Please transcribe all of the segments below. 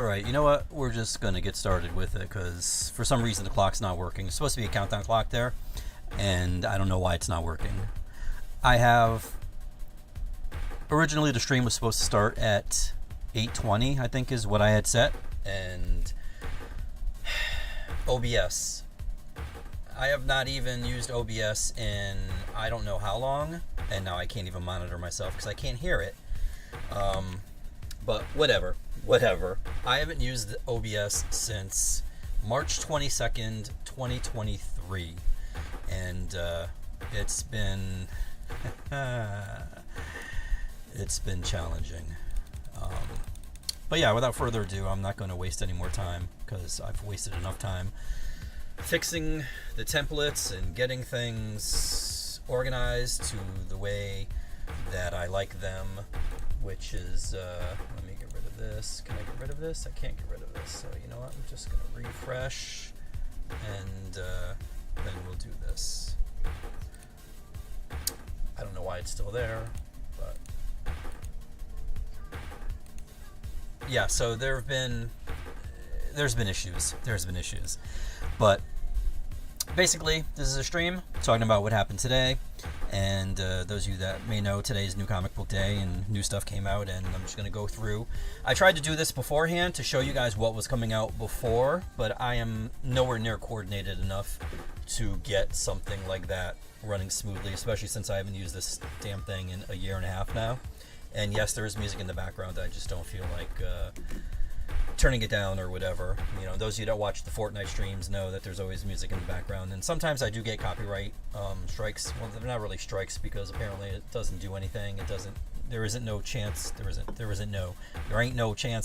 Alright, you know what? We're just gonna get started with it because for some reason the clock's not working. It's supposed to be a countdown clock there, and I don't know why it's not working. I have... Originally the stream was supposed to start at 8:20, I think is what I had set, and... OBS. I have not even used OBS in I don't know how long, and now I can't even monitor myself because I can't hear it. But whatever. I haven't used OBS since March 22nd, 2023, and it's been it's been challenging. But yeah, without further ado, I'm not going to waste any more time because I've wasted enough time fixing the templates and getting things organized to the way that I like them, which is, let me get rid of this. Can I get rid of this? I can't get rid of this. So you know what? I'm just going to refresh, and then we'll do this. I don't know why it's still there, but yeah, so there's been issues. But basically, this is a stream talking about what happened today. And those of you that may know, today's New Comic Book Day and new stuff came out, and I'm just going to go through. I tried to do this beforehand to show you guys what was coming out before, but I am nowhere near coordinated enough to get something like that running smoothly, especially since I haven't used this damn thing in a year and a half now. And yes, there is music in the background. I just don't feel like turning it down or whatever. You know, those of you that watch the Fortnite streams know that there's always music in the background, and sometimes I do get copyright strikes. Well, they're not really strikes because apparently it doesn't do anything. There ain't no chance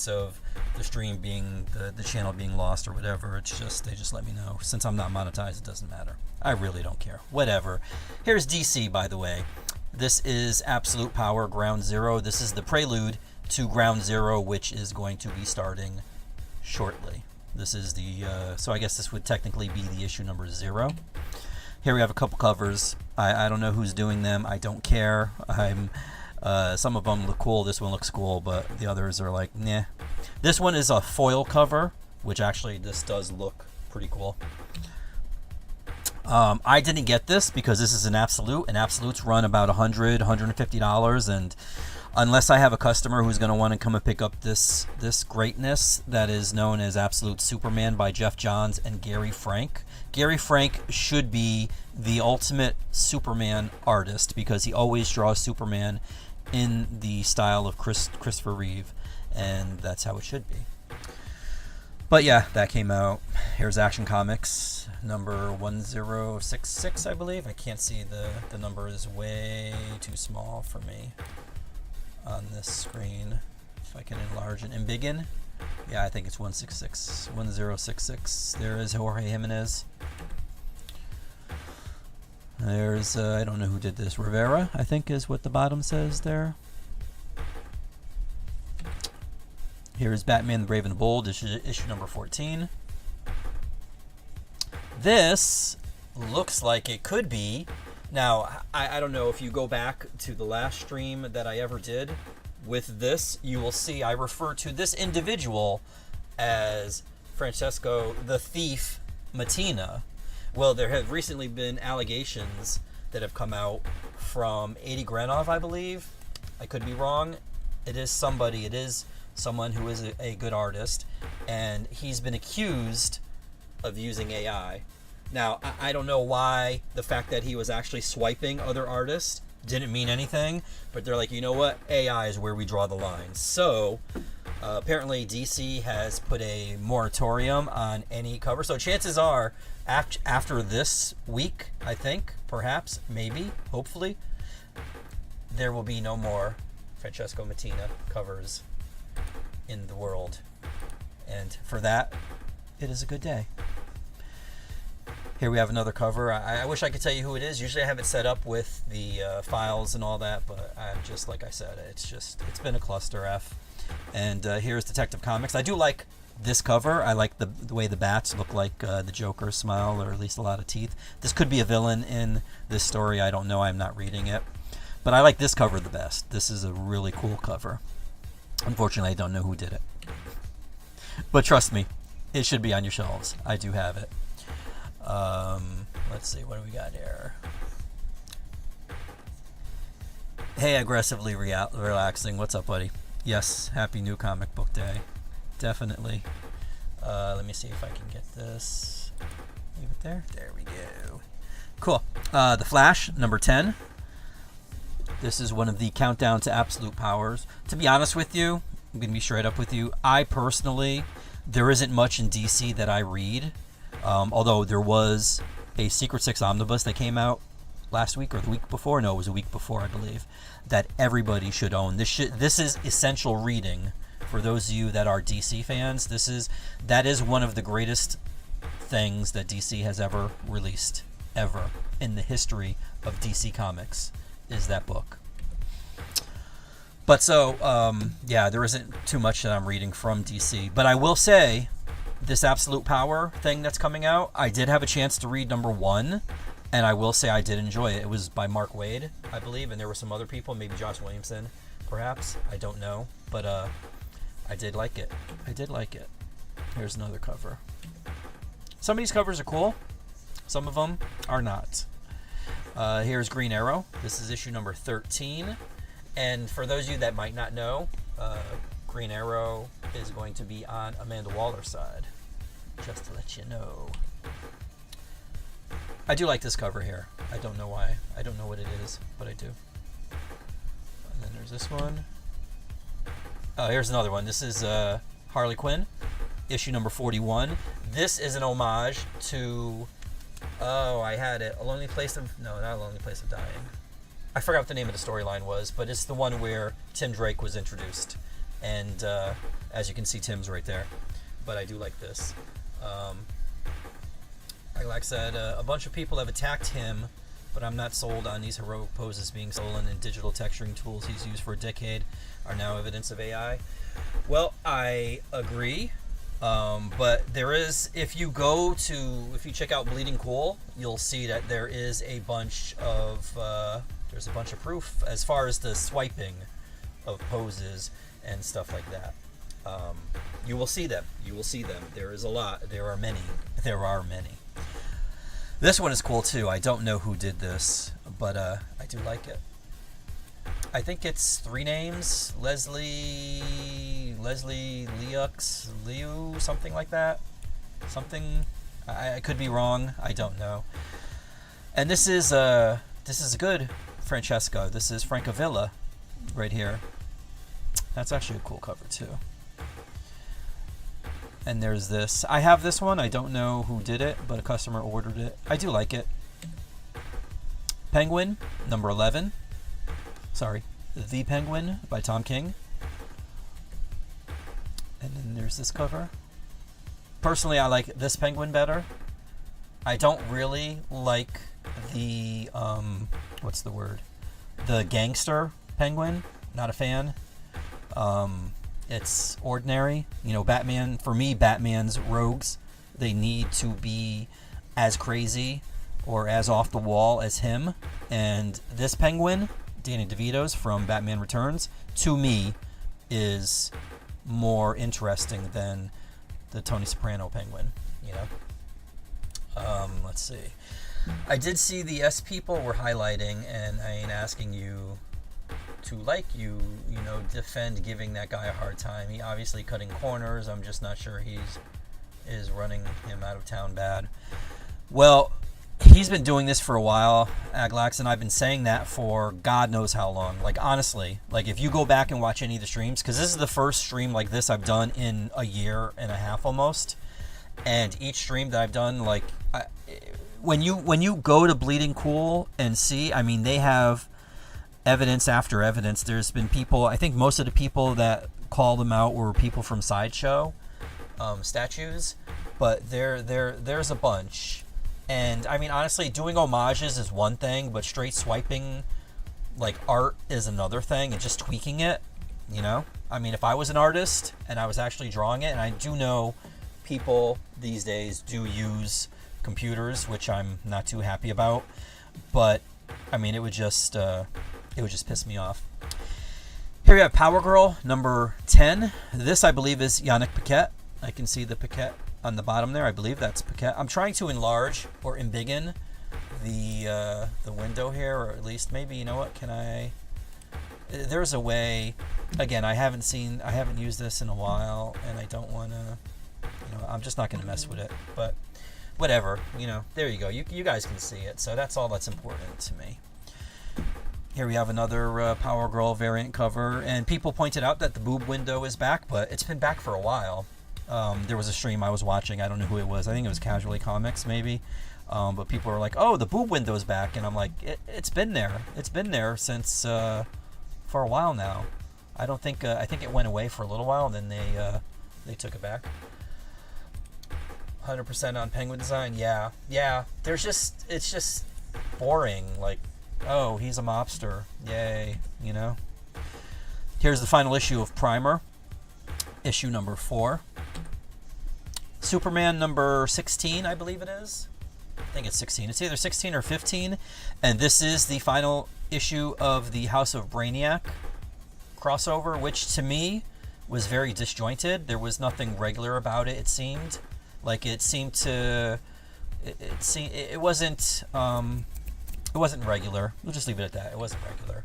of the stream being the channel being lost or whatever. It's just they just let me know. Since I'm not monetized, it doesn't matter. I really don't care. Whatever. Here's DC, by the way. This is Absolute Power Ground Zero. This is the prelude to Ground Zero, which is going to be starting shortly. This is the so I guess this would technically be the issue number 0. Here we have a couple covers. I don't know who's doing them. I don't care. Some of them look cool. This one looks cool, but the others are like, nah. This one is a foil cover, which actually this does look pretty cool. I didn't get this because this is an Absolute, and Absolutes run about $150, and unless I have a customer who's going to want to come and pick up this greatness that is known as Absolute Superman by Jeff Johns and Gary Frank. Gary Frank should be the ultimate Superman artist because he always draws Superman in the style of Christopher Reeve, and that's how it should be. But yeah, that came out. Here's Action Comics number 1066, I believe. I can't see the number is way too small for me on this screen. If I can enlarge it and begin. Yeah, I think it's 166. 1066. There is Jorge Jimenez. There's, I don't know who did this. Rivera, I think is what the bottom says there. Here's Batman the Brave and the Bold, issue number 14. This looks like it could be. Now, I don't know if you go back to the last stream that I ever did with this, you will see I refer to this individual as Francesco the Thief Mattina. Well, there have recently been allegations that have come out from Adi Granov, I believe. I could be wrong. It is someone who is a good artist, and he's been accused of using AI. Now, I don't know why the fact that he was actually swiping other artists didn't mean anything, but they're like, you know what? AI is where we draw the line. So, apparently DC has put a moratorium on any cover. So chances are, after this week, I think, perhaps, maybe, hopefully, there will be no more Francesco Mattina covers in the world. And for that, it is a good day. Here we have another cover. I wish I could tell you who it is. Usually I have it set up with the files and all that, but I'm just, like I said, it's been a cluster F. And here's Detective Comics. I do like this cover. I like the way the bats look like the Joker smile, or at least a lot of teeth. This could be a villain in this story. I don't know. I'm not reading it. But I like this cover the best. This is a really cool cover. Unfortunately, I don't know who did it. But trust me, it should be on your shelves. I do have it. Let's see, what do we got here? Hey, aggressively relaxing. What's up, buddy? Yes, happy new comic book day. Definitely. Let me see if I can get this. Leave it there. There we go. Cool. The Flash, number 10. This is one of the countdown to absolute powers. To be honest with you, I'm going to be straight up with you. I personally, there isn't much in DC that I read. Although there was a Secret Six omnibus that came out last week or the week before. No, it was a week before, I believe. That everybody should own. This is essential reading for those of you that are DC fans. That is one of the greatest things that DC has ever released, ever in the history of DC Comics, is that book. But so, yeah, there isn't too much that I'm reading from DC. But I will say, this Absolute Power thing that's coming out, I did have a chance to read number 1, and I will say I did enjoy it. It was by Mark Waid, I believe, and there were some other people, maybe Josh Williamson, perhaps. I don't know, but I did like it. I did like it. Here's another cover. Some of these covers are cool. Some of them are not. Here's Green Arrow. This is issue number 13. And for those of you that might not know, Green Arrow is going to be on Amanda Waller's side. Just to let you know. I do like this cover here. I don't know why. I don't know what it is, but I do. And then there's this one. Oh, here's another one. This is Harley Quinn, issue number 41. This is an homage to... Oh, I had it. A Lonely Place of... No, not A Lonely Place of Dying. I forgot what the name of the storyline was, but it's the one where Tim Drake was introduced. And as you can see, Tim's right there. But I do like this. Like I said, a bunch of people have attacked him, but I'm not sold on these heroic poses being stolen, and digital texturing tools he's used for a decade are now evidence of AI. Well, I agree. But there is, if you check out Bleeding Cool, you'll see that there is a bunch of, there's a bunch of proof as far as the swiping of poses and stuff like that. You will see them. You will see them. There is a lot. There are many. There are many. This one is cool too. I don't know who did this, but I do like it. I think it's 3 names. Leslie Liu, something like that. Something. I could be wrong. I don't know. And this is a good Francesco. This is Francavilla right here. That's actually a cool cover too. And there's this. I have this one. I don't know who did it, but a customer ordered it. I do like it. Penguin, number 11. Sorry, The Penguin by Tom King. And then there's this cover. Personally, I like this Penguin better. I don't really like the, what's the word? The gangster Penguin. Not a fan. It's ordinary. You know, Batman, for me, Batman's rogues, they need to be as crazy or as off the wall as him. And this Penguin, Danny DeVito's from Batman Returns, to me is more interesting than the Tony Soprano Penguin, you know? Let's see. I did see the S people were highlighting, and I ain't asking you to defend giving that guy a hard time. He obviously cutting corners. I'm just not sure is running him out of town bad. Well, he's been doing this for a while, Aglax, and I've been saying that for God knows how long. Like, honestly, like if you go back and watch any of the streams, because this is the first stream like this I've done in a year and a half almost, and each stream that I've done, like, when you go to Bleeding Cool and see, I mean, they have evidence after evidence. There's been people, I think most of the people that called them out were people from Sideshow statues, but there's a bunch. And I mean, honestly, doing homages is one thing, but straight swiping like art is another thing, and just tweaking it, you know? I mean, if I was an artist and I was actually drawing it, and I do know people these days do use computers, which I'm not too happy about, but I mean, it would just piss me off. Here we have Power Girl, number 10. This, I believe, is Yannick Paquette. I can see the Paquette on the bottom there. I believe that's Paquette. I'm trying to enlarge or embiggen the window here, or at least maybe, you know what, can I... There's a way. Again, I haven't used this in a while, and I don't want to, I'm just not going to mess with it. But whatever, there you go. You guys can see it, so that's all that's important to me. Here we have another Power Girl variant cover, and people pointed out that the boob window is back, but it's been back for a while. There was a stream I was watching. I don't know who it was. I think it was Casually Comics, maybe. But people were like, "Oh, the boob window is back," and I'm like, "It's been there. It's been there since for a while now. I don't think I think it went away for a little while, and then they took it back." 100% on Penguin design. Yeah. It's just boring. Like, oh, he's a mobster. Yay, Here's the final issue of Primer, issue number 4. Superman number 16, I believe it is. I think it's 16. It's either 16 or 15. And this is the final issue of the House of Brainiac crossover, which to me was very disjointed. There was nothing regular about it, it seemed. Like, it seemed to... It wasn't regular. We'll just leave it at that. It wasn't regular.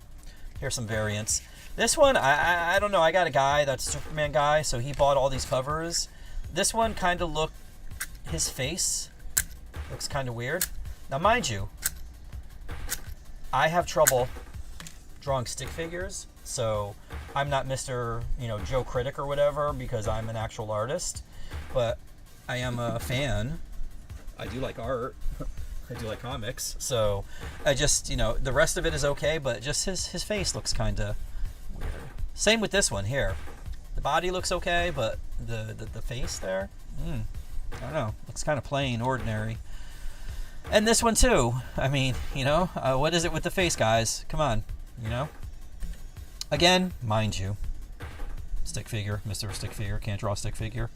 Here's some variants. This one, I don't know. I got a guy that's a Superman guy, so he bought all these covers. This one kind of looked... His face looks kind of weird. Now, mind you, I have trouble drawing stick figures, so I'm not Mr. Joe Critic or whatever, because I'm an actual artist. But I am a fan. I do like art. I do like comics. So I just, the rest of it is okay, but just his face looks kind of weird. Same with this one here. The body looks okay, but the face there, I don't know. Looks kind of plain, ordinary. And this one too. I mean, what is it with the face, guys? Come on, Again, mind you, stick figure, Mr. Stick Figure, can't draw a stick figure.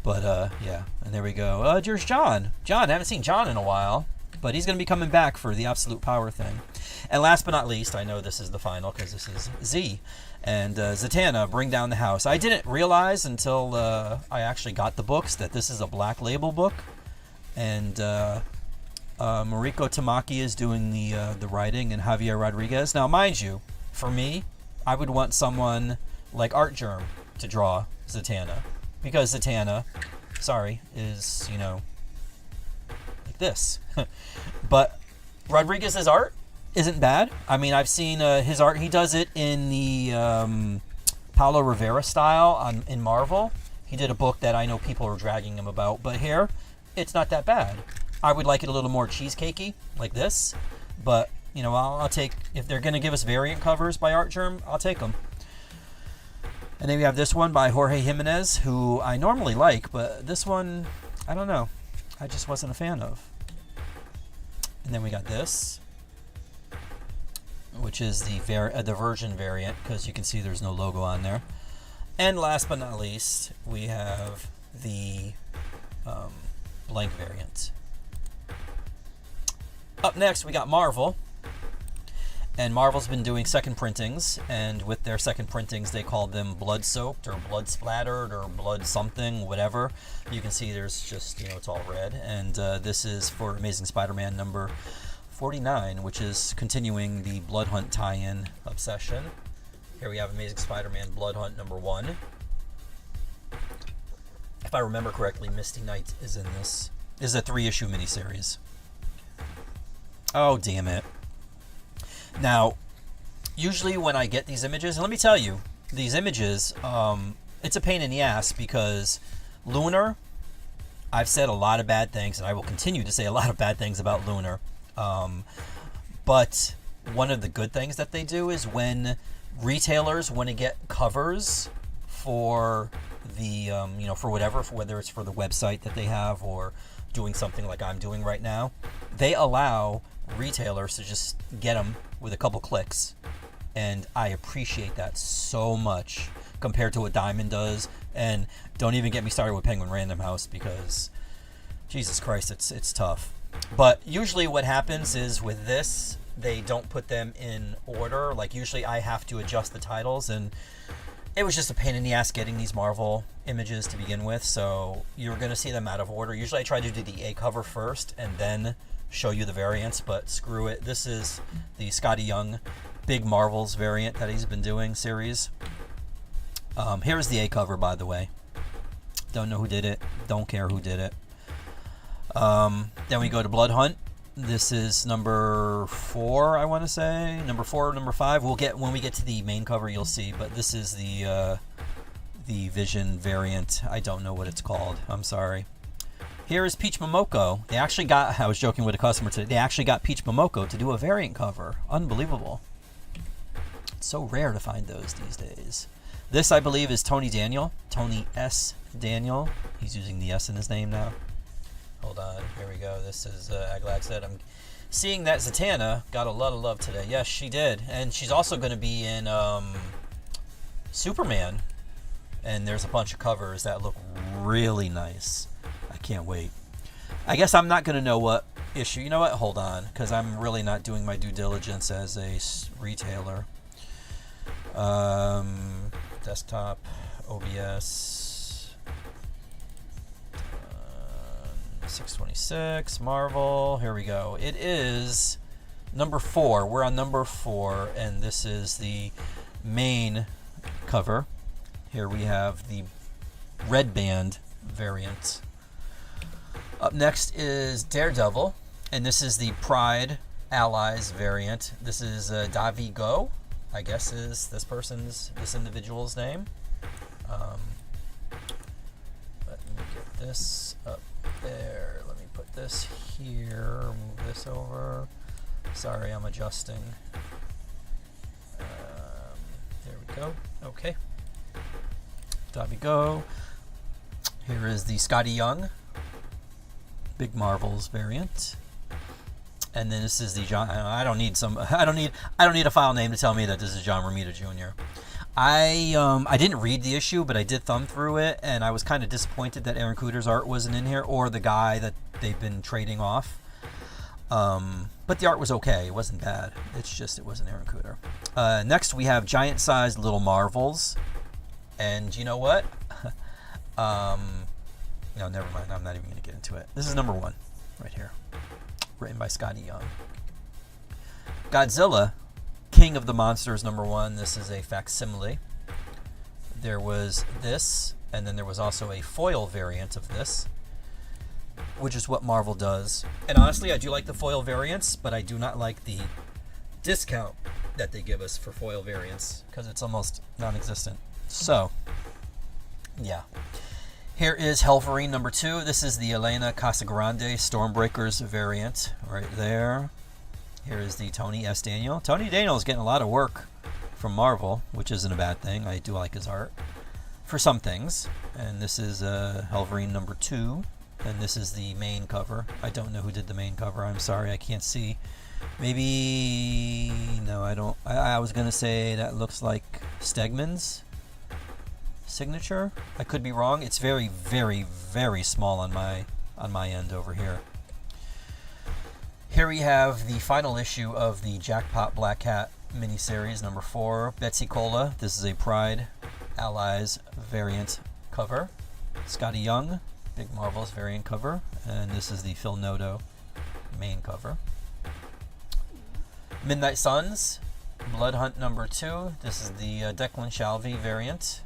But, yeah, and there we go. There's John. I haven't seen John in a while, but he's going to be coming back for the Absolute Power thing. And last but not least, I know this is the final because this is Z. And Zatanna, Bring Down the House. I didn't realize until I actually got the books that this is a Black Label book. And Mariko Tamaki is doing the writing, and Javier Rodriguez. Now, mind you, for me, I would want someone like Art Germ to draw Zatanna. Because Zatanna, is, like this. But Rodriguez's art isn't bad. I mean, I've seen his art. He does it in the Paulo Rivera style in Marvel. He did a book that I know people are dragging him about. But here, it's not that bad. I would like it a little more cheesecakey, like this. But, I'll take, if they're going to give us variant covers by Art Germ, I'll take them. And then we have this one by Jorge Jimenez, who I normally like, but this one, I don't know. I just wasn't a fan of. And then we got this, which is the Virgin variant, because you can see there's no logo on there. And last but not least, we have the blank variant. Up next, we got Marvel. And Marvel's been doing second printings, and with their second printings, they call them blood-soaked or blood-splattered or blood something, whatever. You can see there's just, it's all red. And this is for Amazing Spider-Man number 49, which is continuing the Blood Hunt tie-in obsession. Here we have Amazing Spider-Man Blood Hunt number 1. If I remember correctly, Misty Knight is in this. This is a 3-issue miniseries. Oh, damn it. Now, usually when I get these images, and let me tell you, these images, it's a pain in the ass because Lunar, I've said a lot of bad things, and I will continue to say a lot of bad things about Lunar. But one of the good things that they do is when retailers want to get covers for the, for whatever, for whether it's for the website that they have or doing something like I'm doing right now, they allow retailers to just get them with a couple clicks, and I appreciate that so much compared to what Diamond does. And don't even get me started with Penguin Random House, because Jesus Christ, it's tough. But usually what happens is with this, they don't put them in order. Like, usually I have to adjust the titles, and it was just a pain in the ass getting these Marvel images to begin with, so you're going to see them out of order. Usually I try to do the A cover first and then show you the variants, but screw it. This is the Skottie Young Big Marvels variant that he's been doing series. Here's the A cover, by the way. Don't know who did it. Don't care who did it. Then we go to Blood Hunt. This is number 4, I want to say. Number 4 or number 5. We'll get when we get to the main cover, you'll see. But this is the Vision variant. I don't know what it's called. I'm sorry. Here is Peach Momoko. They actually got, I was joking with a customer today, they actually got Peach Momoko to do a variant cover. Unbelievable. It's so rare to find those these days. This, I believe, is Tony Daniel. Tony S. Daniel. He's using the S in his name now. Hold on. Here we go. This is Aglad said, I'm seeing that Zatanna got a lot of love today. Yes, she did. And she's also going to be in Superman. And there's a bunch of covers that look really nice. I can't wait. I guess I'm not going to know what issue. You know what? Hold on. Because I'm really not doing my due diligence as a retailer. Desktop, OBS, 626, Marvel. Here we go. It is number 4. We're on number 4, and this is the main cover. Here we have the Red Band variant. Up next is Daredevil, and this is the Pride Allies variant. This is Davi Go, I guess is this individual's name. Let me get this up there. Let me put this here. Move this over. Sorry, I'm adjusting. There we go. Okay. Davi Go. Here is the Skottie Young Big Marvels variant. And then this is the John. I don't need a file name to tell me that this is John Romita Jr. I didn't read the issue, but I did thumb through it, and I was kind of disappointed that Aaron Kuder's art wasn't in here, or the guy that they've been trading off. But the art was okay. It wasn't bad. It's just it wasn't Aaron Kuder. Next we have giant-sized Little Marvels, and you know what? No, never mind. I'm not even going to get into it. This is number 1, right here. Written by Skottie Young. Godzilla, King of the Monsters, number 1. This is a facsimile. There was this, and then there was also a foil variant of this, which is what Marvel does. And honestly, I do like the foil variants, but I do not like the discount that they give us for foil variants, because it's almost non-existent. So, yeah. Here is Hellverine number 2. This is the Elena Casagrande Stormbreakers variant right there. Here is the Tony S. Daniel. Tony Daniel is getting a lot of work from Marvel, which isn't a bad thing. I do like his art for some things. And this is Hellverine number 2. And this is the main cover. I don't know who did the main cover. I'm sorry, I can't see. Maybe... No, I don't. I was going to say that looks like Stegman's signature. I could be wrong. It's very, very, very small on my end over here. Here we have the final issue of the Jackpot Black Cat miniseries, number 4. Betsy Cola. This is a Pride Allies variant cover. Skottie Young, Big Marvels variant cover, and this is the Phil Noto main cover. Midnight Suns, Blood Hunt number 2. This is the Declan Shalvey variant.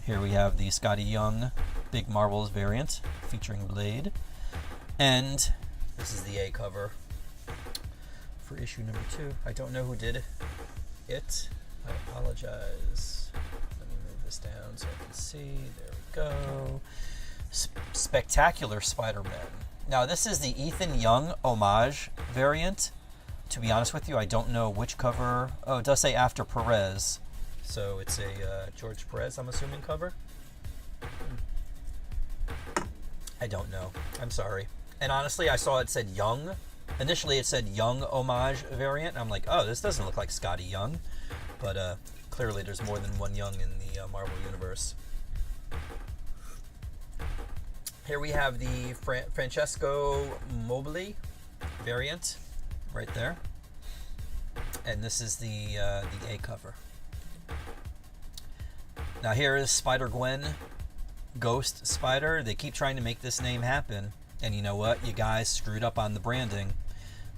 Here we have the Skottie Young Big Marvels variant featuring Blade. And this is the A cover for issue number 2. I don't know who did it. I apologize. Let me move this down so I can see. There we go. Spectacular Spider-Man. Now this is the Ethan Young homage variant. To be honest with you, I don't know which cover. Oh, it does say After Perez. So it's a George Perez, I'm assuming, cover? I don't know. I'm sorry. And honestly, I saw it said Young. Initially, it said Young homage variant. And I'm like, oh, this doesn't look like Skottie Young. But clearly, there's more than one Young in the Marvel Universe. Here we have the Francesco Mobili variant right there. And this is the A cover. Now here is Spider-Gwen, Ghost Spider. They keep trying to make this name happen. And you know what? You guys screwed up on the branding.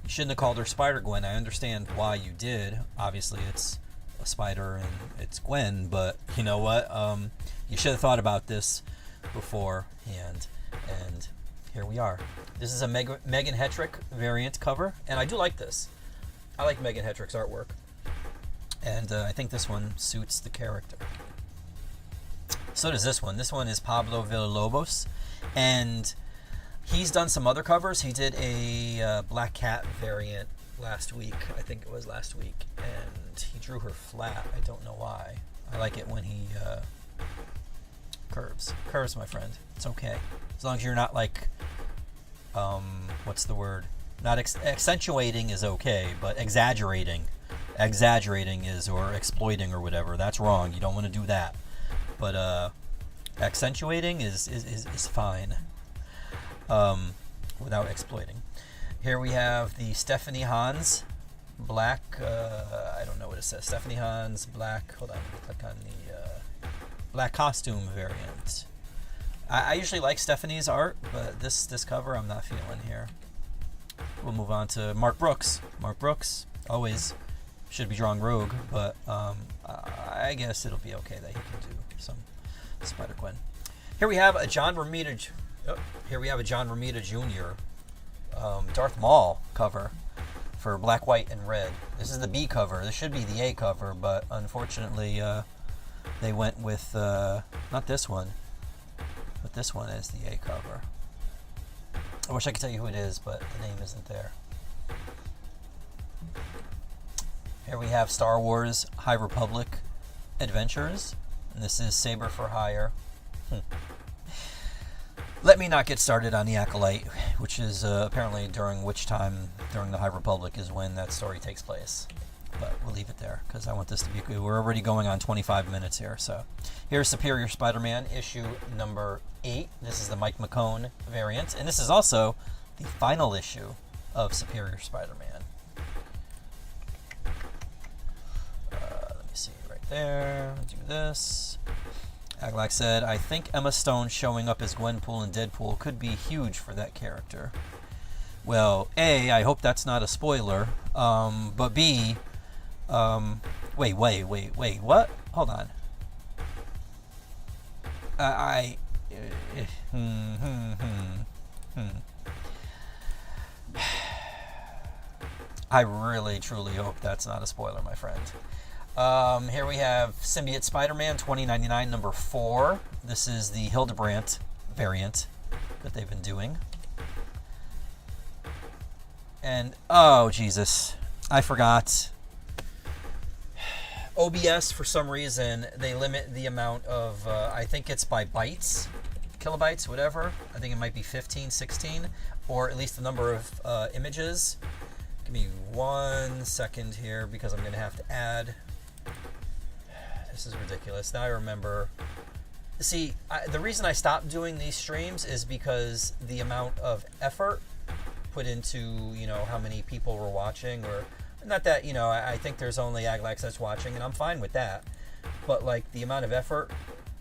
You shouldn't have called her Spider-Gwen. I understand why you did. Obviously, it's a spider and it's Gwen. But you know what? You should have thought about this beforehand. And here we are. This is a Megan Hetrick variant cover. And I do like this. I like Megan Hetrick's artwork. And I think this one suits the character. So does this one. This one is Pablo Villalobos, and he's done some other covers. He did a Black Cat variant last week. I think it was last week, and he drew her flat. I don't know why. I like it when he curves. Curves, my friend. It's okay. As long as you're not like, what's the word? Not accentuating is okay, but exaggerating is, or exploiting or whatever. That's wrong. You don't want to do that. But accentuating is fine, without exploiting. Here we have the Stephanie Hans black. I don't know what it says. Stephanie Hans black. Hold on, let me click on the black costume variant. I usually like Stephanie's art, but this cover I'm not feeling here. We'll move on to Mark Brooks. Mark Brooks always should be drawing Rogue, but I guess it'll be okay that he can do some Spider-Gwen. Here we have a John Romita. Here we have a John Romita Jr. Darth Maul cover for black, white, and red. This is the B cover. This should be the A cover, but unfortunately they went with not this one, but this one is the A cover. I wish I could tell you who it is, but the name isn't there. Here we have Star Wars High Republic Adventures, and this is Saber for Hire. Let me not get started on the Acolyte, which is apparently during the High Republic is when that story takes place. But we'll leave it there because I want this to be good. We're already going on 25 minutes here. So here's Superior Spider-Man issue number 8. This is the Mike McKone variant, and this is also the final issue of Superior Spider-Man. Let me see right there. Do this. Aglax said, I think Emma Stone showing up as Gwenpool in Deadpool could be huge for that character. Well, A, I hope that's not a spoiler. But B, wait, what? Hold on. I really, truly hope that's not a spoiler, my friend. Here we have Symbiote Spider-Man 2099 number 4. This is the Hildebrandt variant that they've been doing. And, oh, Jesus. I forgot. OBS, for some reason, they limit the amount of, I think it's by bytes, kilobytes, whatever. I think it might be 15, 16, or at least the number of images. Give me 1 second here because I'm going to have to add. This is ridiculous. Now I remember. See, the reason I stopped doing these streams is because the amount of effort put into, how many people were watching, or not that, I think there's only Aglax that's watching, and I'm fine with that. But, like, the amount of effort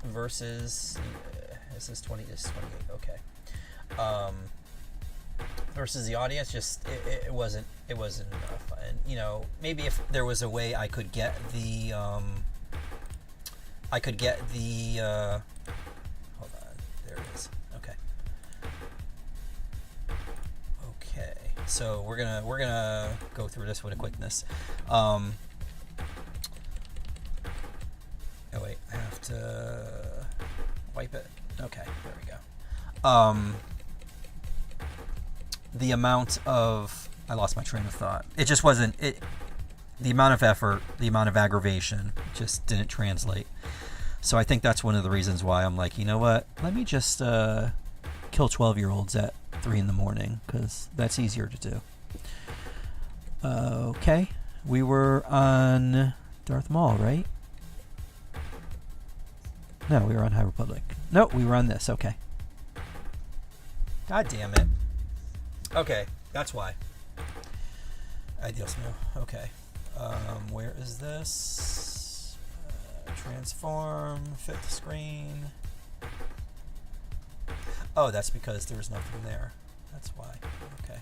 versus, this is 28, okay. Versus the audience, just, it wasn't enough. And, maybe if there was a way I could get the, hold on, there it is. Okay, so we're gonna go through this with a quickness. Oh wait, I have to wipe it. Okay, there we go. The amount of, I lost my train of thought. It just wasn't it. The amount of effort, the amount of aggravation, just didn't translate. So I think that's one of the reasons why I'm like, you know what? Let me just kill 12-year-olds at 3 in the morning, because that's easier to do. Okay, we were on Darth Maul, right? No, we were on High Republic. No, we were on this. Okay. God damn it. Okay, that's why. Ideal smell. Okay. Where is this? transform, fit the screen. Oh, that's because there was nothing there. That's why. Okay.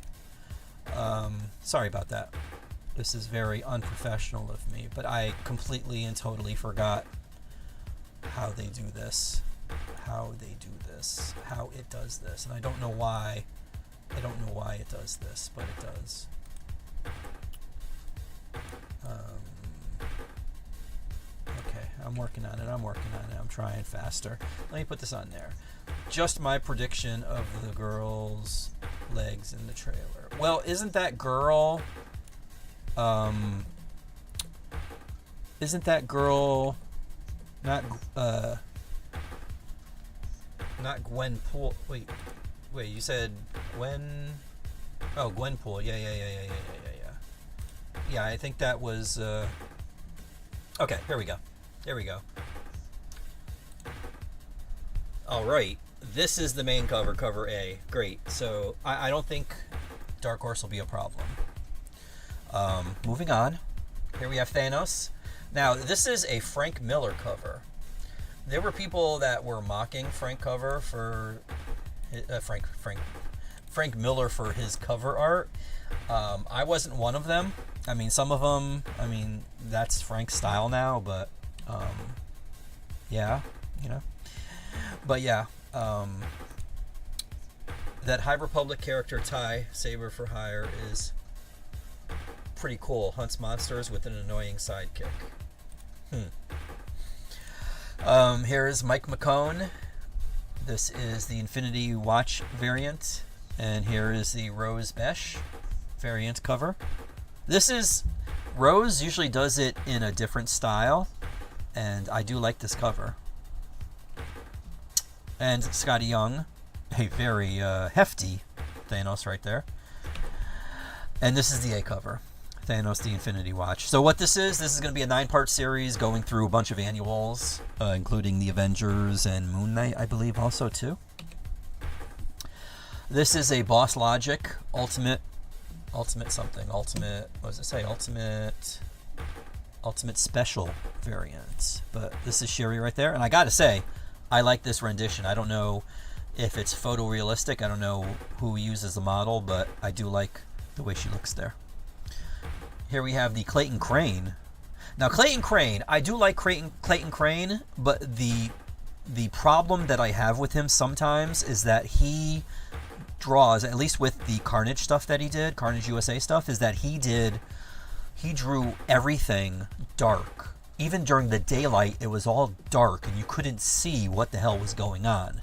Sorry about that. This is very unprofessional of me, but I completely and totally forgot how they do this. How it does this. And I don't know why. I don't know why it does this, but it does. Okay, I'm working on it. I'm trying faster. Let me put this on there. Just my prediction of the girl's legs in the trailer. Well, isn't that girl... isn't that girl... Not Gwenpool. Wait, you said Gwen... Oh, Gwenpool. Yeah. Yeah, I think that was... Okay, here we go. All right, this is the main cover, cover A. Great. So I don't think Dark Horse will be a problem. Moving on. Here we have Thanos. Now, this is a Frank Miller cover. There were people that were mocking Frank cover for Frank Miller for his cover art. I wasn't one of them. I mean, some of them, that's Frank's style now, but yeah, you know. But yeah, that High Republic character Ty, Saber for Hire, is pretty cool. Hunts monsters with an annoying sidekick. Here's Mike McCone. This is the Infinity Watch variant, and here is the Rose Mesh variant cover. This is... Rose usually does it in a different style, and I do like this cover. And Scotty Young, a very hefty Thanos right there. And this is the A cover. Thanos, the Infinity Watch. So what this is going to be a 9-part series going through a bunch of annuals, including the Avengers and Moon Knight, I believe, also, too. This is a Boss Logic Ultimate Special variant. But this is Shuri right there. And I gotta say, I like this rendition. I don't know if it's photorealistic. I don't know who uses the model, but I do like the way she looks there. Here we have the Clayton Crane. Now, Clayton Crane, I do like Clayton Crane, but the problem that I have with him sometimes is that he draws, at least with the Carnage stuff that he did, Carnage USA stuff, is that he drew everything dark. Even during the daylight, it was all dark, and you couldn't see what the hell was going on.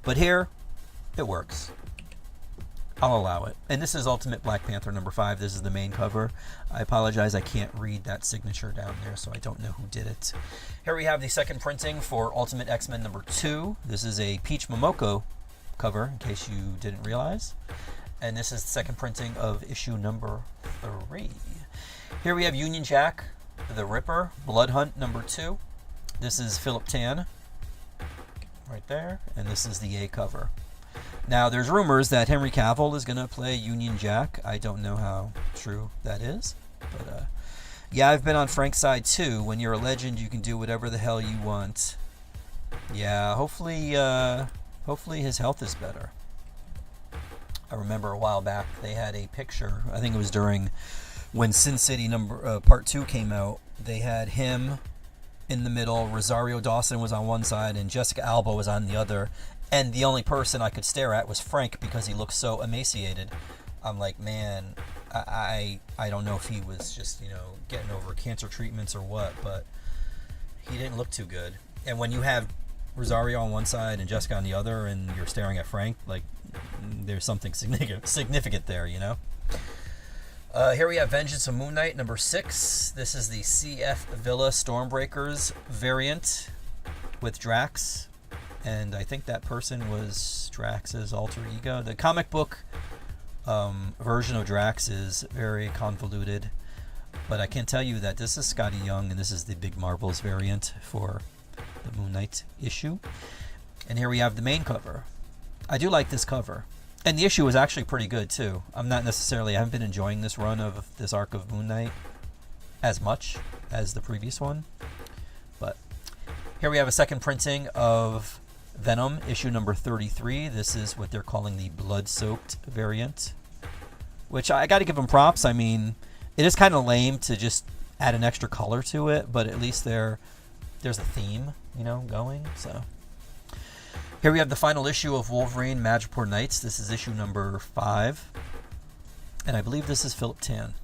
But here, it works. I'll allow it. And this is Ultimate Black Panther number 5. This is the main cover. I apologize, I can't read that signature down there, so I don't know who did it. Here we have the second printing for Ultimate X-Men number 2. This is a Peach Momoko cover, in case you didn't realize. And this is the second printing of issue number 3. Here we have Union Jack, the Ripper, Blood Hunt number 2. This is Philip Tan, right there. And this is the A cover. Now, there's rumors that Henry Cavill is going to play Union Jack. I don't know how true that is. But, yeah, I've been on Frank's side, too. When you're a legend, you can do whatever the hell you want. Yeah, hopefully his health is better. I remember a while back, they had a picture. I think it was during when Sin City Part 2 came out. They had him in the middle. Rosario Dawson was on one side, and Jessica Alba was on the other. And the only person I could stare at was Frank because he looked so emaciated. I'm like, man, I don't know if he was just, getting over cancer treatments or what, but he didn't look too good. And when you have Rosario on one side and Jessica on the other and you're staring at Frank, like, there's something significant there, Here we have Vengeance of Moon Knight number 6. This is the CF Villa Stormbreakers variant with Drax. And I think that person was Drax's alter ego. The comic book version of Drax is very convoluted. But I can tell you that this is Scotty Young, and this is the Big Marvels variant for the Moon Knight issue. And here we have the main cover. I do like this cover. And the issue is actually pretty good, too. I haven't been enjoying this run of this arc of Moon Knight as much as the previous one. But Here we have a second printing of Venom, issue number 33. This is what they're calling the blood-soaked variant, which I got to give them props. I mean, it is kind of lame to just add an extra color to it, but at least there's a theme, you know, going. So here we have the final issue of Wolverine Madripoor Knights. This is issue number 5, and I believe this is Philip Tan.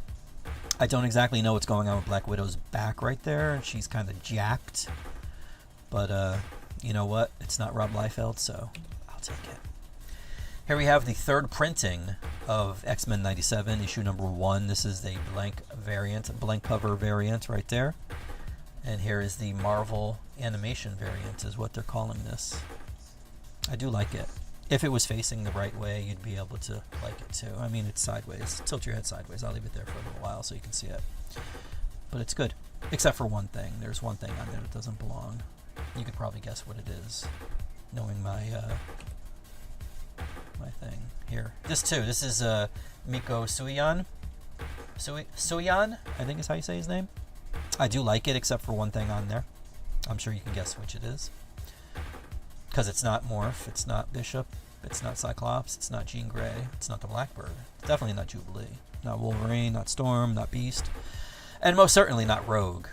I don't exactly know what's going on with Black Widow's back right there, and she's kind of jacked. But, you know what? It's not Rob Liefeld, so I'll take it. Here we have the third printing of X-Men 97, issue number 1. This is the blank cover variant right there. And here is the Marvel animation variant, is what they're calling this. I do like it. If it was facing the right way, you'd be able to like it too. I mean, it's sideways. Tilt your head sideways. I'll leave it there for a little while so you can see it. But it's good. Except for one thing. There's one thing on there that doesn't belong. You could probably guess what it is, knowing my my thing here. This too. This is Miko Suiyan. Suiyan, I think is how you say his name. I do like it, except for one thing on there. I'm sure you can guess which it is. Because it's not Morph, it's not Bishop, it's not Cyclops, it's not Jean Grey, it's not the Blackbird. It's definitely not Jubilee. Not Wolverine, not Storm, not Beast. And most certainly not Rogue.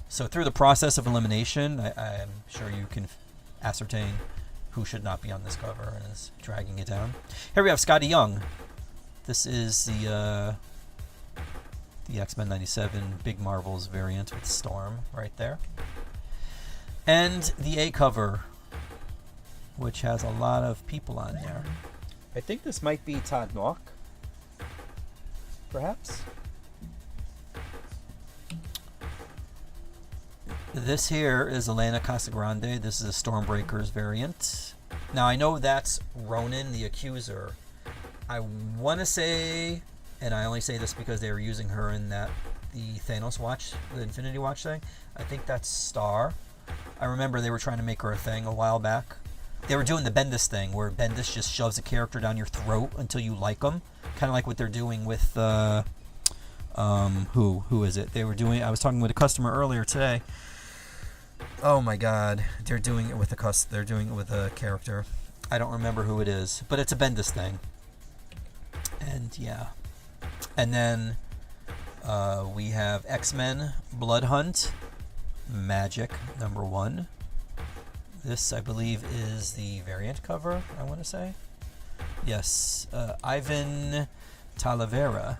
So through the process of elimination, I'm sure you can ascertain who should not be on this cover and is dragging it down. Here we have Scotty Young. This is the X-Men 97 Big Marvels variant with Storm right there. And the A cover, which has a lot of people on there. I think this might be Todd Nauck, perhaps. This here is Elena Casagrande. This is a Stormbreakers variant. Now, I know that's Ronan the Accuser. I want to say, and I only say this because they were using her in the Thanos watch, the Infinity Watch thing. I think that's Star. I remember they were trying to make her a thing a while back. They were doing the Bendis thing, where Bendis just shoves a character down your throat until you like them. Kind of like what they're doing with, who is it? They were doing, I was talking with a customer earlier today. Oh my god, they're doing it with a character. I don't remember who it is, but it's a Bendis thing. And yeah. And then we have X-Men Blood Hunt Magic number 1. This, I believe, is the variant cover, I want to say. Yes, Ivan Talavera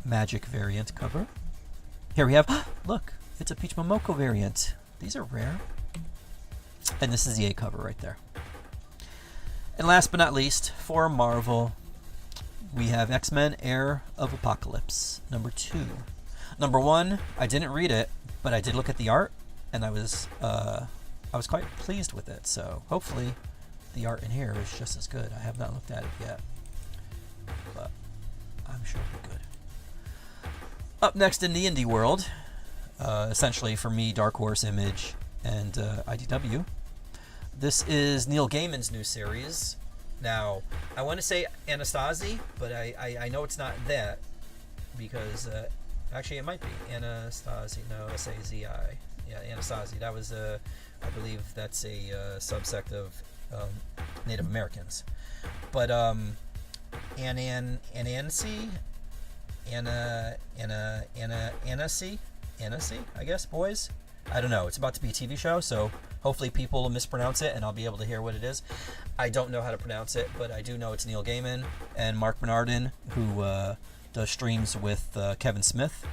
Magic variant cover. Here we have, look, it's a Peach Momoko variant. These are rare. And this is the A cover right there. And last but not least, for Marvel, we have X-Men Heir of Apocalypse, number 2. Number 1, I didn't read it, but I did look at the art, and I was quite pleased with it. So hopefully the art in here is just as good. I have not looked at it yet, but I'm sure it'll be good. Up next in the indie world, essentially for me, Dark Horse, Image, and IDW. This is Neil Gaiman's new series. Now, I want to say Anastasia, but I know it's not that, because actually it might be Anastasia. No, S-A-Z-I. Yeah, Anastasia. That was I believe that's a subsect of Native Americans. But Anansi, I guess, boys. I don't know. It's about to be a TV show, so hopefully people will mispronounce it and I'll be able to hear what it is. I don't know how to pronounce it, but I do know it's Neil Gaiman and Mark Bernardin, who does streams with Kevin Smith,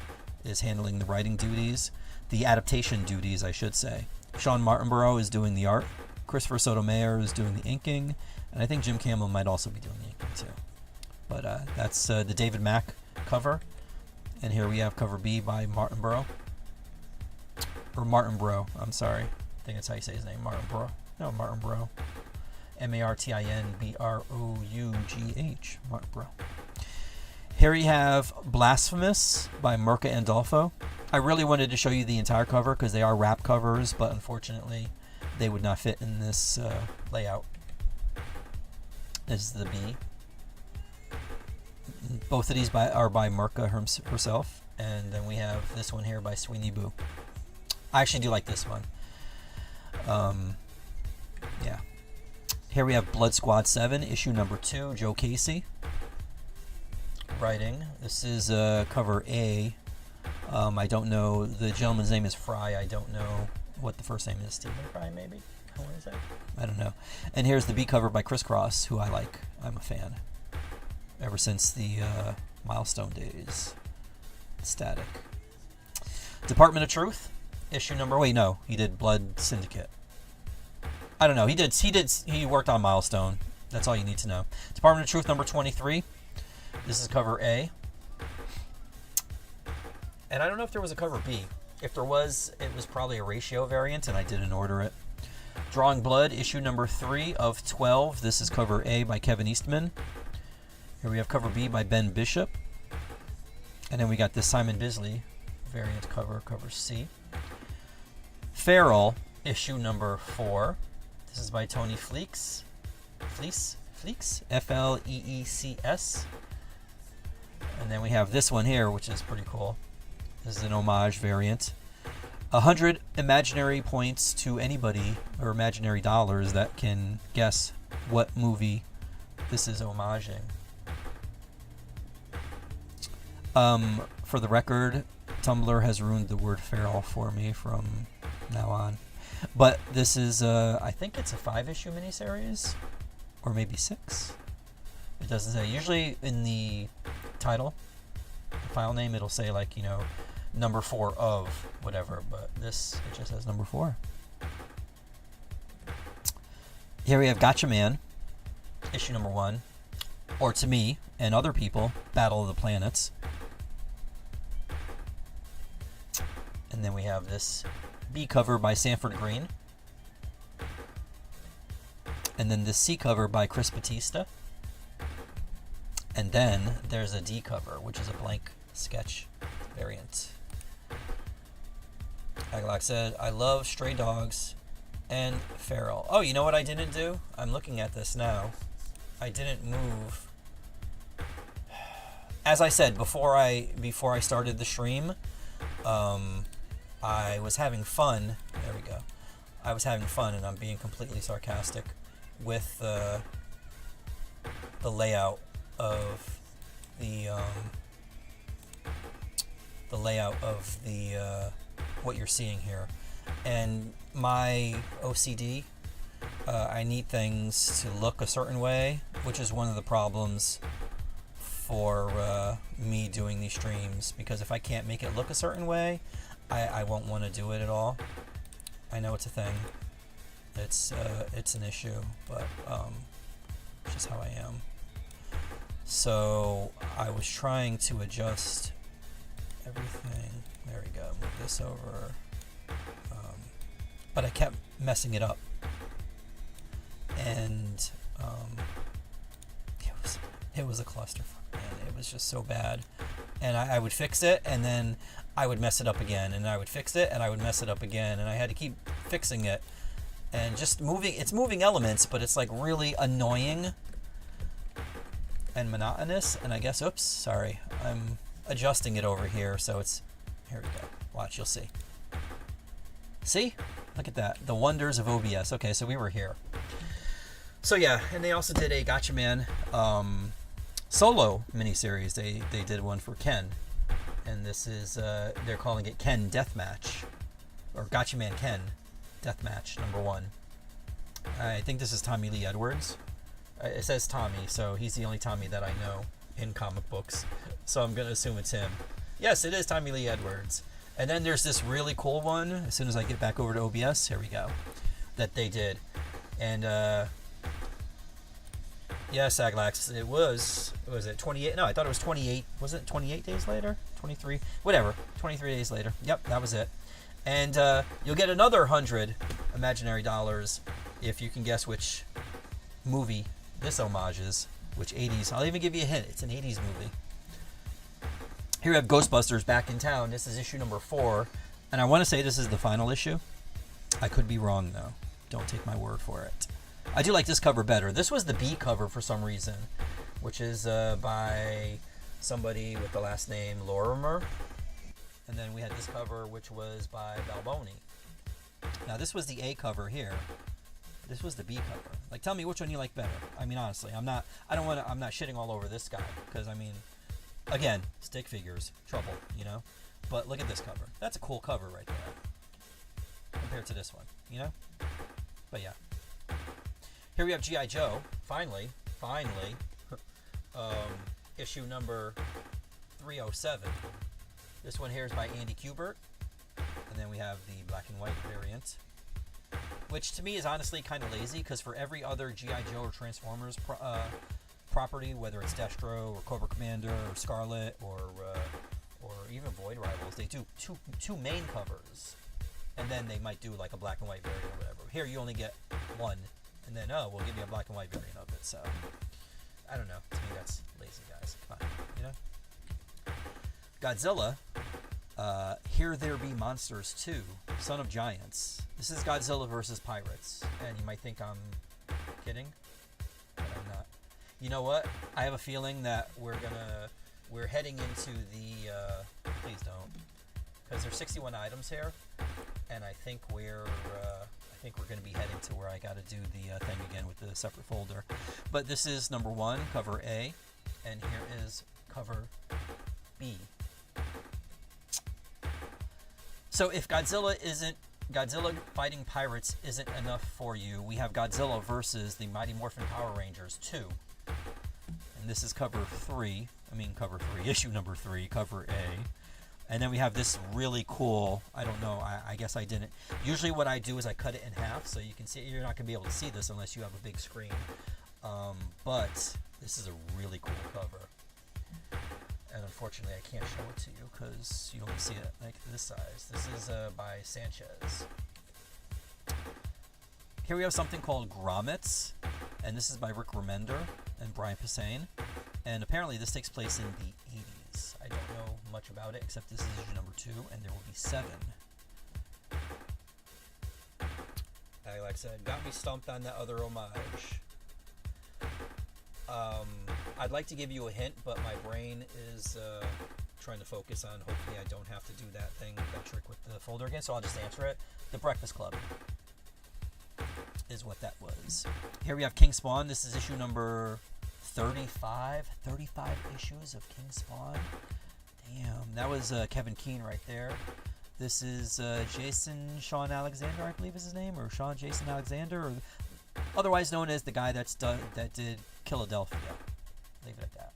is handling the writing duties, the adaptation duties, I should say. Sean Martinborough is doing the art. Christopher Sotomayor is doing the inking, and I think Jim Campbell might also be doing the inking too. But that's the David Mack cover, and here we have cover B by Martinborough. Or Martinborough, I'm sorry. I think that's how you say his name, Martinborough. No, Martinborough. M-A-R-T-I-N-B-R-O-U-G-H, Martinborough. Here we have Blasphemous by Mirka Andolfo. I really wanted to show you the entire cover because they are wrap covers, but unfortunately they would not fit in this layout. This is the B. Both of these are by Mirka herself, and then we have this one here by Sweeney Boo. I actually do like this one. Yeah. Here we have Blood Squad 7, issue number 2, Joe Casey writing. This is cover A. I don't know. The gentleman's name is Fry. I don't know what the first name is. Stephen Fry, maybe? What is that? I don't know. And here's the B cover by Chris Cross, who I like. I'm a fan. Ever since the Milestone days. Static. Department of Truth, issue number... Wait, no. He did Blood Syndicate. I don't know. He worked on Milestone. That's all you need to know. Department of Truth number 23. This is cover A. And I don't know if there was a cover B. If there was, it was probably a ratio variant, and I didn't order it. Drawing Blood, issue number 3 of 12. This is cover A by Kevin Eastman. Here we have cover B by Ben Bishop. And then we got this Simon Bisley variant cover, cover C. Feral, issue number 4. This is by Tony Fleecs. Fleecs? Fleecs. And then we have this one here, which is pretty cool. This is an homage variant. 100 imaginary points to anybody, or imaginary dollars, that can guess what movie this is homaging. For the record, Tumblr has ruined the word feral for me from now on. But this is, I think it's a 5-issue miniseries, or maybe 6. It doesn't say. Usually in the title, the file name, it'll say like, number 4 of whatever, but this, it just says number 4. Here we have Gotcha Man, issue number 1, or to me and other people, Battle of the Planets. And then we have this B cover by Sanford Green. And then this C cover by Chris Batista. And then there's a D cover, which is a blank sketch variant. Aglock said, I love Stray Dogs and Feral. Oh, you know what I didn't do? I'm looking at this now. I didn't move. As I said before I started the stream, I was having fun. There we go. I was having fun, and I'm being completely sarcastic with the layout of the what you're seeing here. And my OCD, I need things to look a certain way, which is one of the problems for me doing these streams, because if I can't make it look a certain way, I won't want to do it at all. I know it's a thing. It's an issue, but it's just how I am. So I was trying to adjust everything. There we go. Move this over. But I kept messing it up, and it was a clusterfuck, man. It was just so bad, and I would fix it, and then I would mess it up again, and I would fix it, and I would mess it up again, and I had to keep fixing it, and just moving. It's moving elements, but it's like really annoying and monotonous. And I guess, oops, sorry, I'm adjusting it over here, so it's, here we go. Watch, you'll see. See? Look at that. The wonders of OBS. Okay, so we were here. So yeah, and they also did a Gotcha Man solo miniseries. They did one for Ken, and this is they're calling it Ken Deathmatch, or Gotcha Man Ken Deathmatch #1. I think this is Tommy Lee Edwards. It says Tommy, so he's the only Tommy that I know in comic books. So I'm gonna assume it's him. Yes, it is Tommy Lee Edwards. And then there's this really cool one, as soon as I get back over to OBS, here we go, that they did. And, yeah, Saglax, it was it 28? No, I thought it was 28. Was it 28 days later? 23? Whatever, 23 days later. Yep, that was it. And you'll get another 100 imaginary dollars if you can guess which movie this homages, which 80s. I'll even give you a hint. It's an 80s movie. Here we have Ghostbusters Back in Town. This is issue number 4. And I want to say this is the final issue. I could be wrong, though. Don't take my word for it. I do like this cover better. This was the B cover for some reason, which is by somebody with the last name Lorimer. And then we had this cover, which was by Balboni. Now, this was the A cover here. This was the B cover. Like, tell me which one you like better. I mean, honestly, I'm not shitting all over this guy. Because, I mean, again, stick figures, trouble, you know? But look at this cover. That's a cool cover right there. Compared to this one, you know? But yeah. Here we have G.I. Joe. Finally. Issue number 307. This one here is by Andy Kubert. And then we have the black and white variant, which to me is honestly kind of lazy, because for every other G.I. Joe or Transformers property, whether it's Destro or Cobra Commander or Scarlet or even Void Rivals, they do two main covers, and then they might do like a black and white variant or whatever. Here you only get one, and then we'll give you a black and white variant of it. So I don't know. To me, that's lazy, guys. Come on, you know. Godzilla. Here There Be Monsters 2, Son of Giants. This is Godzilla versus Pirates, and you might think I'm kidding, but I'm not. You know what? I have a feeling that we're heading into the, please don't, because there's 61 items here, and I think we're going to be heading to where I got to do the thing again with the separate folder. But this is number 1, cover A, and here is cover B. So if Godzilla fighting pirates isn't enough for you, we have Godzilla versus the Mighty Morphin Power Rangers 2. And this is cover 3, issue number 3, cover A. And then we have this really cool, I don't know, I guess I didn't. Usually what I do is I cut it in half so you can see, you're not going to be able to see this unless you have a big screen. But this is a really cool cover. And unfortunately, I can't show it to you because you don't see it like this size. This is by Sanchez. Here we have something called Grommets, and this is by Rick Remender and Brian Posehn. And apparently this takes place in the 80s. I don't know much about it, except this is issue number 2, and there will be 7. Like I said, got me stumped on that other homage. I'd like to give you a hint, but my brain is trying to focus on, hopefully I don't have to do that trick with the folder again, so I'll just answer it. The Breakfast Club is what that was. Here we have King Spawn. This is issue number 35. 35 issues of King Spawn. Damn, that was Kevin Keane right there. This is Jason Sean Alexander, I believe is his name, or Sean Jason Alexander, or otherwise known as the guy that did Philadelphia. Leave it at that.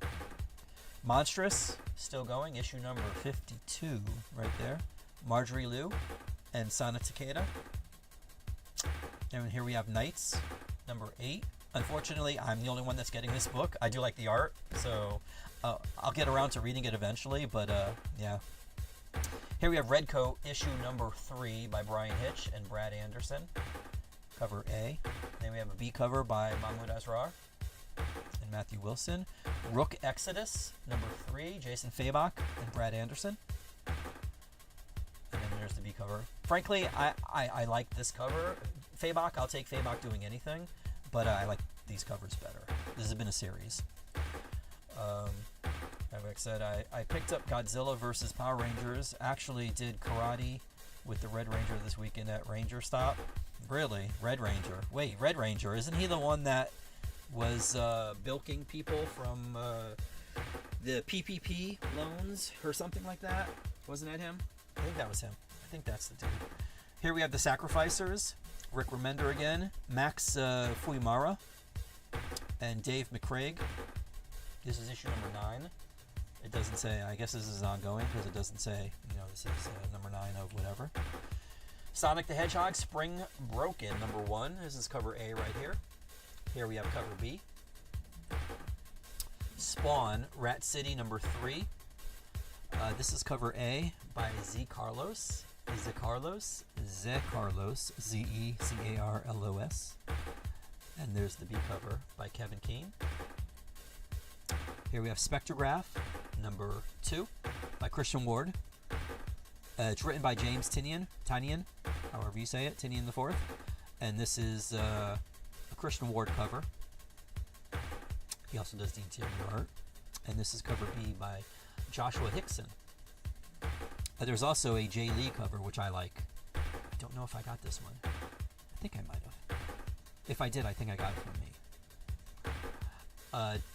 Monstrous, still going, issue number 52, right there. Marjorie Liu and Sana Takeda. And here we have Knights, number 8. Unfortunately, I'm the only one that's getting this book. I do like the art, so I'll get around to reading it eventually, but yeah. Here we have Redcoat, issue number 3 by Brian Hitch and Brad Anderson. Cover A. Then we have a B cover by Mahmoud Asrar and Matthew Wilson. Rook Exodus, number 3, Jason Fabok and Brad Anderson. And then there's the B cover. Frankly, I like this cover. Fabok, I'll take Fabok doing anything, but I like these covers better. This has been a series. Like I said, I picked up Godzilla versus Power Rangers. Actually did karate with the Red Ranger this weekend at Ranger Stop. Really? Red Ranger. Wait, Red Ranger. Isn't he the one that was bilking people from the PPP loans or something like that? Wasn't that him? I think that was him. I think that's the dude. Here we have the Sacrificers. Rick Remender again. Max Fuimara. And Dave McCraig. This is issue number 9. It doesn't say, I guess this is ongoing because it doesn't say, this is number 9 of whatever. Sonic the Hedgehog, Spring Broken, number 1. This is cover A right here. Here we have cover B. Spawn, Rat City, number 3. This is cover A by Z Carlos. Zecarlos, Zecarlos. And there's the B cover by Kevin Keane. Here we have Spectrograph, number 2, by Christian Ward. It's written by James Tynion, however you say it, Tynion the Fourth. And this is a Christian Ward cover. He also does the interior art. And this is cover B by Joshua Hickson. There's also a Jay Lee cover, which I like. I don't know if I got this one. I think I might have. If I did, I think I got it from me.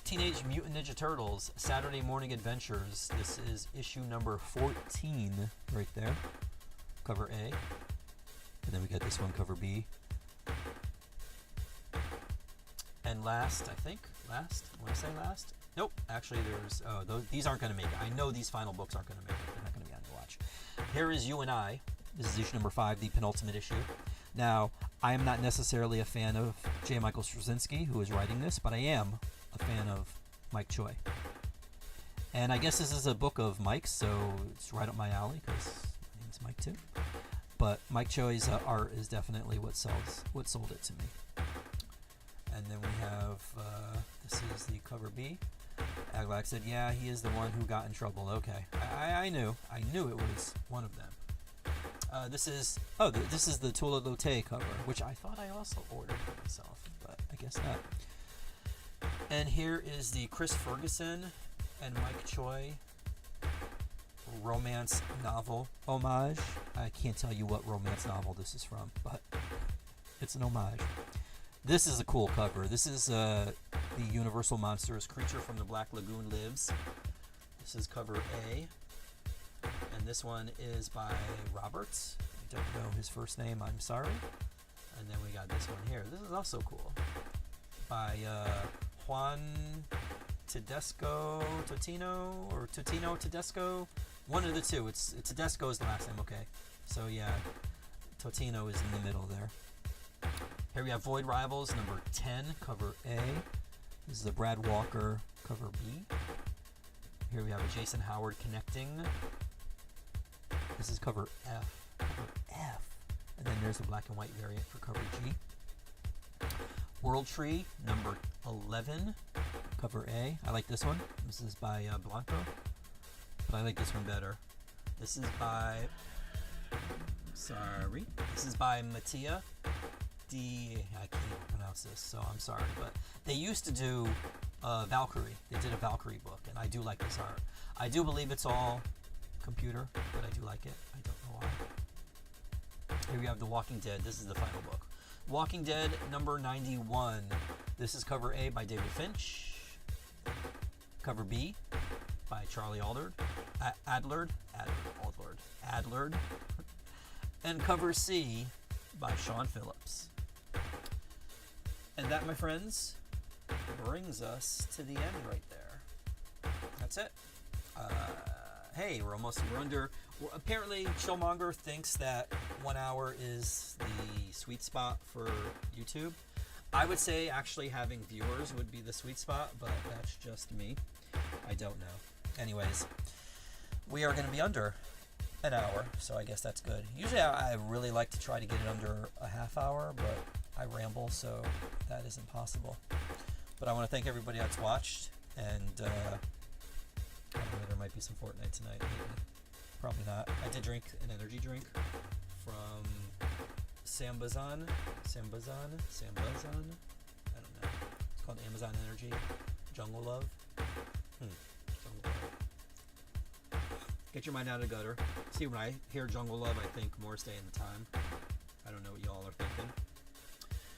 Teenage Mutant Ninja Turtles, Saturday Morning Adventures. This is issue number 14 right there. Cover A. And then we got this one, cover B. And last, I think, last? I want to say last? Nope. Actually, these aren't going to make it. I know these final books aren't going to make it. They're not going to be on the watch. Here is You and I. This is issue number 5, the penultimate issue. Now, I am not necessarily a fan of J. Michael Straczynski, who is writing this, but I am a fan of Mike Choi. And I guess this is a book of Mike's, so it's right up my alley, because my name is Mike too. But Mike Choi's art is definitely what sold it to me. And then we have, this is the cover B. Aglak said, yeah, he is the one who got in trouble. Okay, I knew it was one of them. This is the Tula Lotte cover, which I thought I also ordered for myself, but I guess not. And here is the Chris Ferguson and Mike Choi romance novel homage. I can't tell you what romance novel this is from, but it's an homage. This is a cool cover. This is the Universal Monsters Creature from the Black Lagoon Lives. This is cover A. And this one is by Roberts. I don't know his first name, I'm sorry. And then we got this one here. This is also cool. By Juan Todesco or Totino Tedesco. One of the two. It's Tedesco is the last name, okay. So yeah, Totino is in the middle there. Here we have Void Rivals, number 10, cover A. This is the Brad Walker, cover B. Here we have a Jason Howard Connecting. This is cover F. Cover F. And then there's the black and white variant for cover G. World Tree, number 11, cover A. I like this one. This is by Blanco. But I like this one better. This is by... Sorry. This is by Mattia. I can't even pronounce this, so I'm sorry. But they used to do Valkyrie. They did a Valkyrie book, and I do like this art. I do believe it's all computer, but I do like it. I don't know why. Here we have The Walking Dead. This is the final book. Walking Dead number 91. This is cover A by David Finch. Cover B by Charlie Adlard. And cover C by Sean Phillips. And that, my friends, brings us to the end right there. That's it. Hey, we're under. Apparently, Chillmonger thinks that 1 hour is the sweet spot for YouTube. I would say actually having viewers would be the sweet spot, but that's just me. I don't know. Anyways, we are going to be under an hour, so I guess that's good. Usually I really like to try to get it under a half hour, but I ramble, so that isn't possible. But I want to thank everybody that's watched, and I don't know, there might be some Fortnite tonight, maybe. Probably not. I did drink an energy drink from Sambazan. I don't know. It's called Amazon Energy. Jungle Love. Jungle Love. Get your mind out of the gutter. See, when I hear Jungle Love, I think more Stay in the Time. I don't know what y'all are thinking,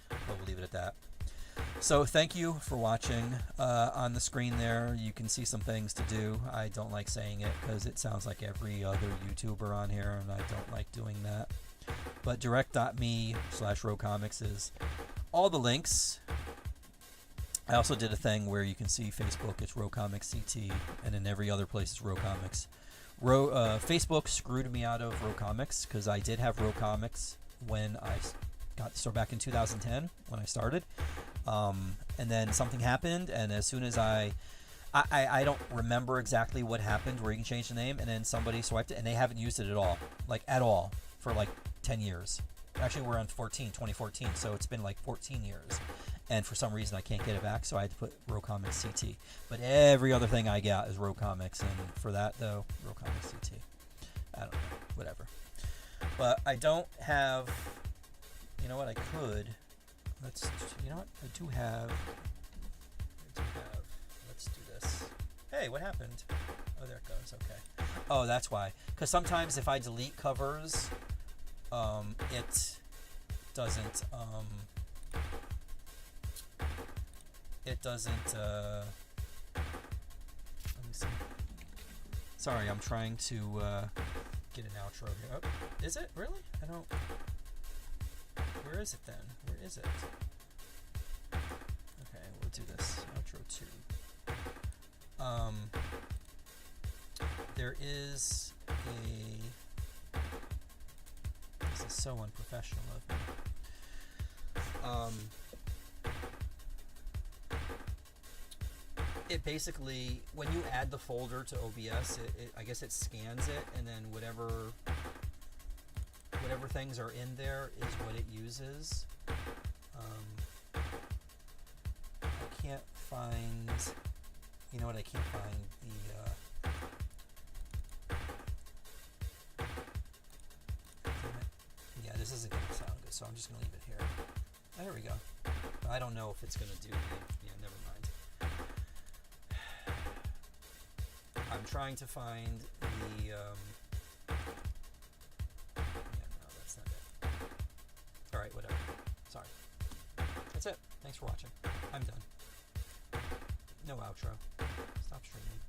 but we'll leave it at that. So thank you for watching. On the screen there, you can see some things to do. I don't like saying it because it sounds like every other YouTuber on here, and I don't like doing that. But direct.me/RoComics is all the links. I also did a thing where you can see Facebook, it's RoComics CT, and in every other place it's RoComics. Facebook screwed me out of RoComics because I did have RoComics when I got the store back in 2010 when I started. And then something happened, and as soon as I don't remember exactly what happened where you can change the name, and then somebody swiped it, and they haven't used it at all, for like 10 years. Actually, we're on 2014, so it's been like 14 years. And for some reason, I can't get it back, so I had to put RoComics CT. But every other thing I got is RoComics, and for that, though, RoComics CT. I don't know, whatever. But I don't have... You know what, I could... You know what, I do have... Let's do this. Hey, what happened? Oh, there it goes. Okay. Oh, that's why. Because sometimes if I delete covers, it doesn't. It doesn't. Let me see. Sorry, I'm trying to get an outro here. Oh, is it really? I don't. Where is it then? Where is it? Okay, we'll do this. Outro 2. There is a. This is so unprofessional of me. It basically, when you add the folder to OBS, I guess it scans it, and then whatever things are in there is what it uses. I can't find. You know what? I can't find the. Yeah, this isn't going to sound good, so I'm just going to leave it here. There we go. I don't know if it's going to do. Yeah, never mind. I'm trying to find the. Yeah, no, that's not it. All right, whatever. Sorry. That's it. Thanks for watching. I'm done. No outro. Stop streaming.